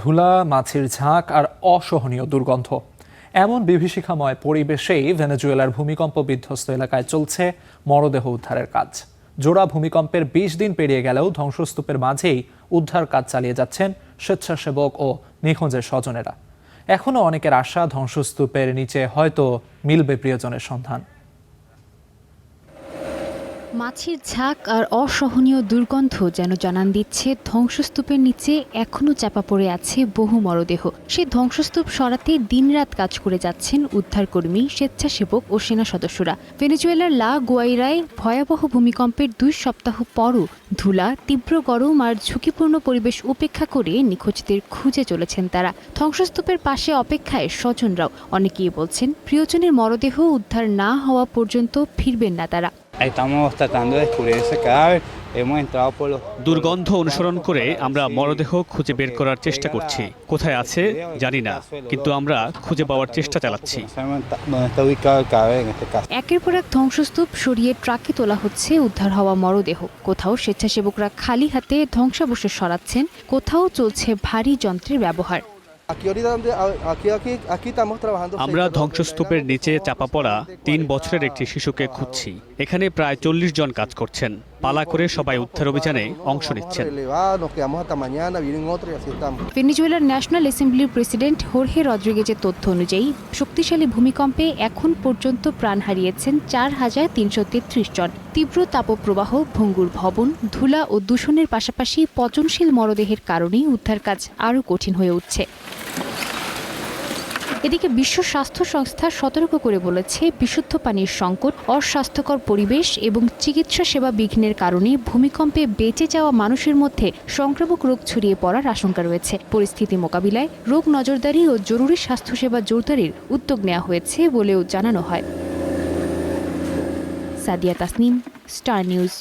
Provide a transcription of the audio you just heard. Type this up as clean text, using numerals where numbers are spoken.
ধুলা, মাছির ঝাঁক আর অসহনীয় দুর্গন্ধ। এমন বিভীষিকাময় পরিবেশেই ভেনেজুয়েলার ভূমিকম্প বিধ্বস্ত এলাকায় চলছে মরদেহ উদ্ধারের কাজ। জোড়া ভূমিকম্পের ২০ দিন পেরিয়ে গেলেও ধ্বংসস্তূপের মাঝেই উদ্ধার কাজ চালিয়ে যাচ্ছেন স্বেচ্ছাসেবক ও নিখোঁজের স্বজনেরা। এখনও অনেকের আশা, ধ্বংসস্তূপের নিচে হয়তো মিলবে প্রিয়জনের সন্ধান। মাছির ঝাঁক আর অসহনীয় দুর্গন্ধ যেন জানান দিচ্ছে ধ্বংসস্তূপের নিচে এখনও চাপা পড়ে আছে বহু মরদেহ। সেই ধ্বংসস্তূপ সরাতে দিনরাত কাজ করে যাচ্ছেন উদ্ধারকর্মী, স্বেচ্ছাসেবক ও সেনা সদস্যরা। ভেনেজুয়েলার লা গুয়াইরায় ভয়াবহ ভূমিকম্পের ২ সপ্তাহ পরও ধুলা, তীব্র গরম আর ঝুঁকিপূর্ণ পরিবেশ উপেক্ষা করে নিখোঁজদের খুঁজে চলেছেন তারা। ধ্বংসস্তূপের পাশে অপেক্ষায় স্বজনরাও। অনেকেই বলছেন প্রিয়জনের মরদেহ উদ্ধার না হওয়া পর্যন্ত ফিরবেন না তারা। দুর্গন্ধ অনুসরণ করে আমরা মরদেহ খুঁজে বের করার চেষ্টা করছি। কোথায় আছে জানি না, কিন্তু আমরা খুঁজে পাওয়ার চেষ্টা চালাচ্ছি। একের পর এক ধ্বংসস্তূপ সরিয়ে ট্রাকে তোলা হচ্ছে উদ্ধার হওয়া মরদেহ। কোথাও স্বেচ্ছাসেবকরা খালি হাতে ধ্বংসাবশেষ সরাচ্ছেন, কোথাও চলছে ভারী যন্ত্রের ব্যবহার। আমরা ধ্বংসস্তূপের নিচে চাপা পড়া ৩ বছরের একটি শিশুকে খুঁজছি। এখানে প্রায় ৪০ জন কাজ করছেন। পালা করে সবাই উদ্ধার অভিযানে অংশ নিচ্ছেন। ভেনেজুয়েলার ন্যাশনাল অ্যাসেম্বলির প্রেসিডেন্ট হোর্হে রদ্রিগেজের তথ্য অনুযায়ী শক্তিশালী ভূমিকম্পে এখন পর্যন্ত প্রাণ হারিয়েছেন ৪,৩৩৩ জন। তীব্র তাপপ্রবাহ, ভঙ্গুর ভবন, ধুলা ও দূষণের পাশাপাশি পচনশীল মরদেহের কারণেই উদ্ধার কাজ আরও কঠিন হয়ে উঠছে। এদিকে বিশ্ব স্বাস্থ্য সংস্থা সতর্ক করে বলেছে, বিশুদ্ধ পানির সংকট, অস্বাস্থ্যকর পরিবেশ এবং চিকিৎসা সেবা বিঘ্নের কারণে ভূমিকম্পে বেঁচে যাওয়া মানুষের মধ্যে সংক্রামক রোগ ছড়িয়ে পড়ার আশঙ্কা রয়েছে। পরিস্থিতি মোকাবিলায় রোগ নজরদারি ও জরুরি স্বাস্থ্যসেবা জোরদারির উদ্যোগ নেওয়া হয়েছে বলেও জানানো হয়। Sadia Tasnim, star news.